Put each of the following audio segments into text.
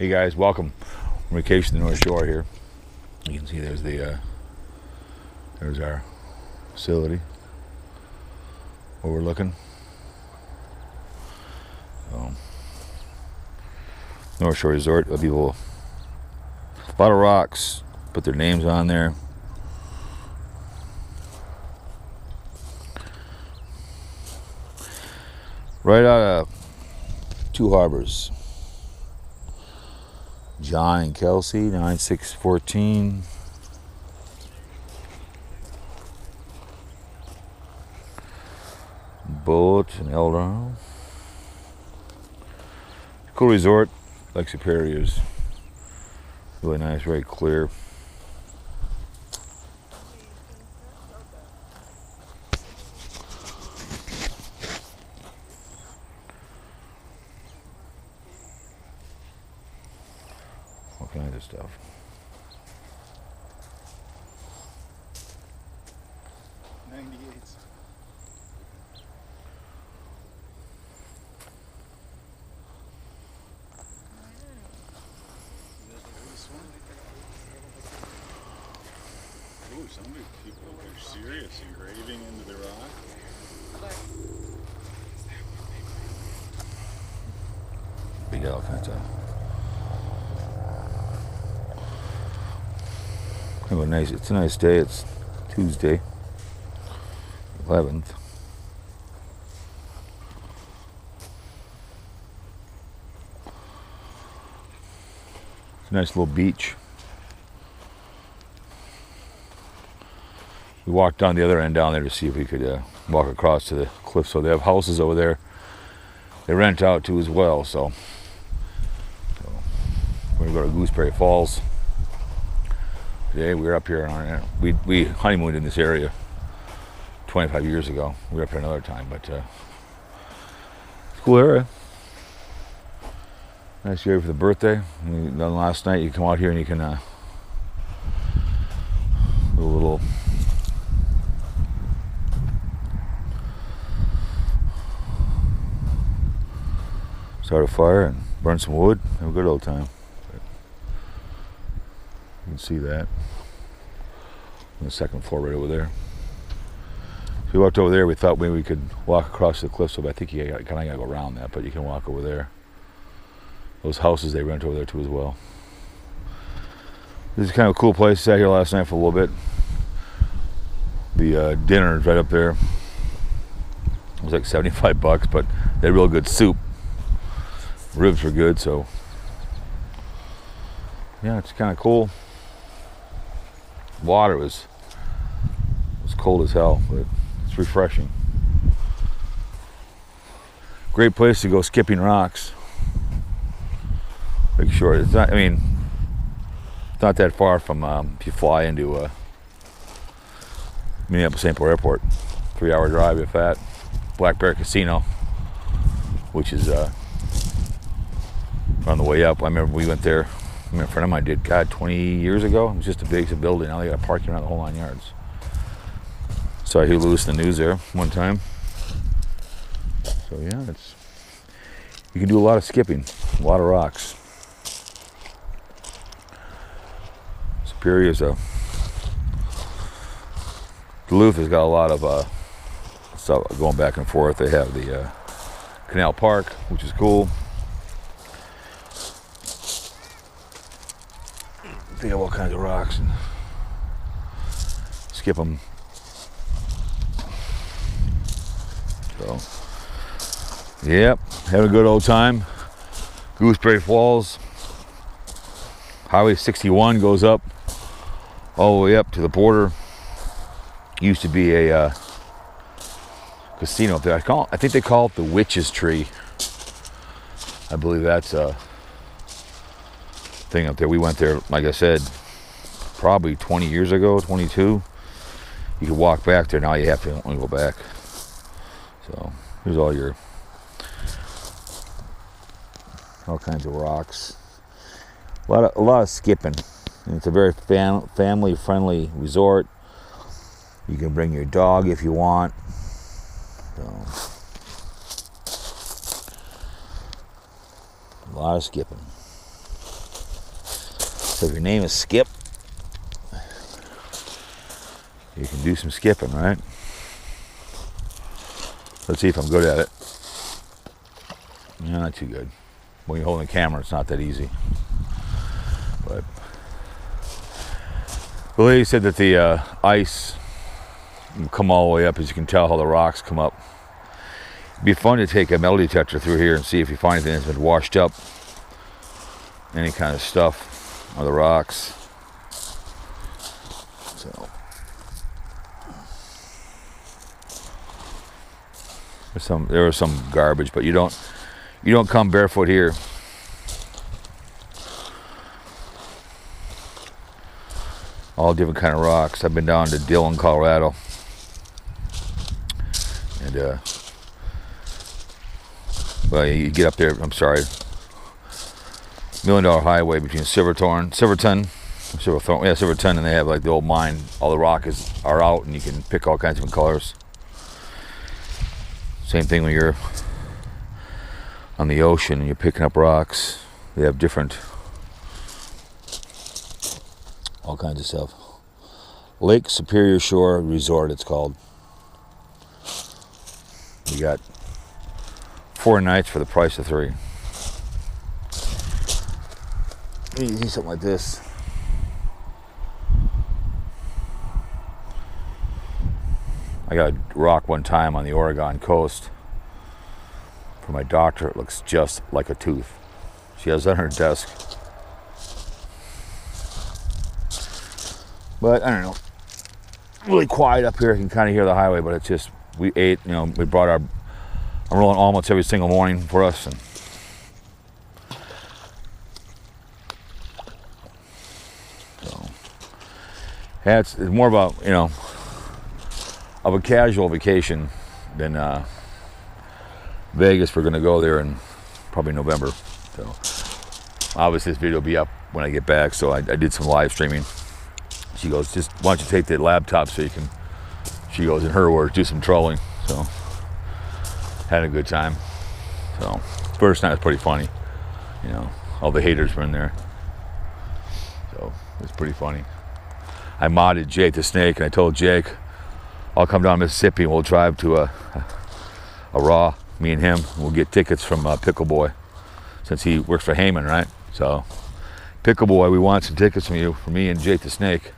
Hey guys, welcome. We're on vacation to the North Shore here. You can see there's there's our facility overlooking. North Shore Resort. People, a lot of rocks, put their names on there. Right out of Two Harbors. John and Kelsey, 9614. Bullet and Eldorado. Cool resort. Lake Superior is really nice, very clear. All kinds of stuff. Ooh, some people are serious engraving into the rock. Big all kinds of. Kind of nice. It's a nice day. It's Tuesday, 11th. It's a nice little beach. We walked down the other end down there to see if we could walk across to the cliff. So they have houses over there. They rent out to as well. So we're gonna go to Gooseberry Falls today. We were up here on it. We honeymooned in this area 25 years ago. We were up here another time, but it's a cool area. Nice area for the birthday. We done last night. You come out here and you can do a little. Start a fire and burn some wood. Have a good old time. You can see that on the second floor right over there. So we walked over there. We thought maybe we could walk across the cliff, so I think you kind of got to go around that, but you can walk over there. Those houses they rent over there too as well. This is kind of a cool place. Sat here last night for a little bit. The dinner is right up there. It was like $75, but they had real good soup. Ribs were good, so yeah, it's kind of cool. Water was cold as hell, but it's refreshing. Great place to go skipping rocks. Lake Shore. It's not. I mean, it's not that far from if you fly into Minneapolis-St. Paul Airport. 3-hour drive, if that. Black Bear Casino, which is on the way up. I remember we went there. A friend of mine did, 20 years ago. It was just a big building. Now they got parking around the whole 9 yards. Saw Hugh Lewis in the news there one time. So yeah, you can do a lot of skipping, a lot of rocks. Superior's Duluth has got a lot of stuff going back and forth. They have the Canal Park, which is cool. They have all kinds of rocks and skip them. So, yep, having a good old time. Gooseberry Falls. Highway 61 goes up all the way up to the border. Used to be a casino up there. I think they call it the Witch's Tree. I believe that's a thing up there. We went there, like I said, probably 20 years ago, 22. You could walk back there. Now you have to only go back. So here's all kinds of rocks. A lot of skipping. And it's a very family-friendly resort. You can bring your dog if you want. So, a lot of skipping. So if your name is Skip, you can do some skipping, right? Let's see if I'm good at it. Yeah, not too good. When you're holding the camera, it's not that easy. But the lady said that the ice will come all the way up, as you can tell how the rocks come up. It'd be fun to take a metal detector through here and see if you find anything that's been washed up, any kind of stuff on the rocks. So there was some garbage, but you don't come barefoot here. All different kind of rocks. I've been down to Dillon, Colorado, and well, you get up there. I'm sorry, $1 Million Highway between Silverton, and they have like the old mine. All the rock are out, and you can pick all kinds of different colors. Same thing when you're on the ocean and you're picking up rocks. They have different, all kinds of stuff. Lake Superior Shore Resort, it's called. You got 4 nights for the price of 3. You see something like this. I got a rock one time on the Oregon coast. For my doctor, it looks just like a tooth. She has it on her desk. But I don't know. Really quiet up here. You can kind of hear the highway, but it's just, we ate, we brought I'm rolling almonds every single morning for us. And so, yeah, it's more about, of a casual vacation than Vegas. We're going to go there in probably November. So obviously this video will be up when I get back. So I did some live streaming. She goes, just why don't you take the laptop so you can, she goes, in her words, do some trolling. So had a good time. So first night was pretty funny. All the haters were in there. So it was pretty funny. I modded Jake the Snake, and I told Jake, I'll come down to Mississippi and we'll drive to a Raw, me and him. We'll get tickets from Pickle Boy, since he works for Heyman, right? So, Pickle Boy, we want some tickets from you, for me and Jake the Snake.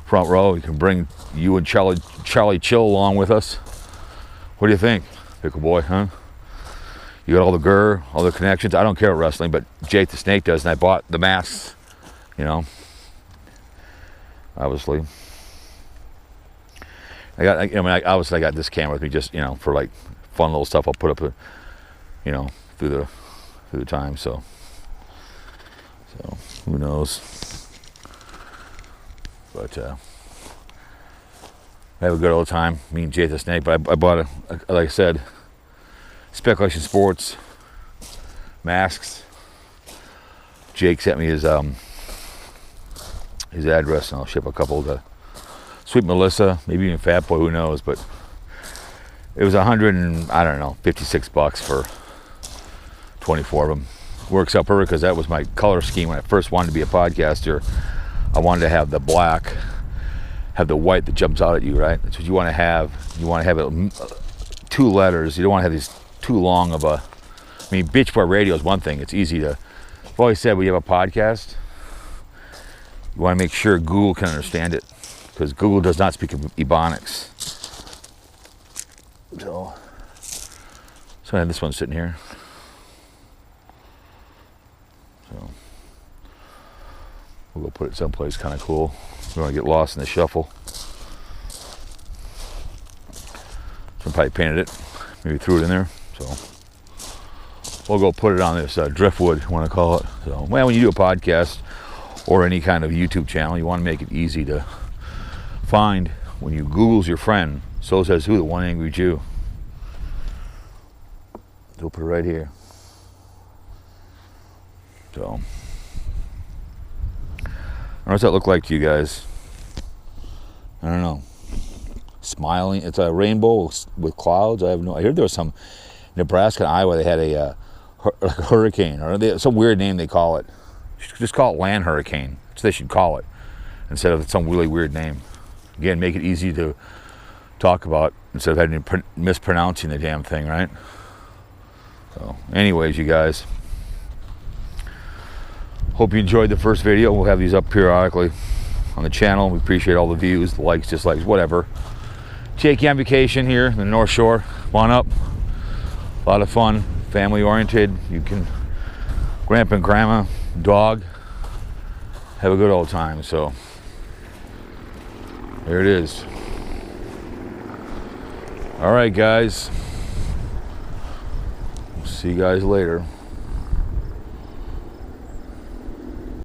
Front row, we can bring you and Charlie Chill along with us. What do you think, Pickle Boy, huh? You got all the grr, all the connections. I don't care about wrestling, but Jake the Snake does, and I bought the masks, obviously. I got this camera with me just, for like fun little stuff I'll put up, through the time. So who knows? But I have a good old time, me and Jay the Snake. But I bought like I said, Speculation Sports masks. Jake sent me his address, and I'll ship a couple to Sweet Melissa, maybe even Fat Boy, who knows, but it was $56 for 24 of them. Works out perfect, because that was my color scheme when I first wanted to be a podcaster. I wanted to have the black, have the white that jumps out at you, right? That's what you want to have. You want to have it 2 letters. You don't want to have these too long of a, Bitch Boy Radio is one thing. It's easy to, I've always said when you have a podcast, you want to make sure Google can understand it, because Google does not speak Ebonics. So I had this one sitting here. So we'll go put it someplace kind of cool. We don't want to get lost in the shuffle. Some probably painted it, maybe threw it in there. So we'll go put it on this driftwood, I want to call it. So, well, when you do a podcast or any kind of YouTube channel, you want to make it easy to find. When you Google's your friend, so says who, the One Angry Jew. We'll put it right here. So, what does that look like to you guys? I don't know. Smiling. It's a rainbow with clouds. I heard there was some Nebraska and Iowa. They had a hurricane, or some weird name they call it. Just call it land hurricane. That's what they should call it, instead of some really weird name. Again, make it easy to talk about instead of having to mispronouncing the damn thing, right? So anyways, you guys, hope you enjoyed the first video. We'll have these up periodically on the channel. We appreciate all the views, the likes, dislikes, whatever. Take you on vacation here in the North Shore. Come on up. A lot of fun, family oriented. You can, grandpa and grandma, dog, have a good old time. So there it is. All right, guys. See you guys later.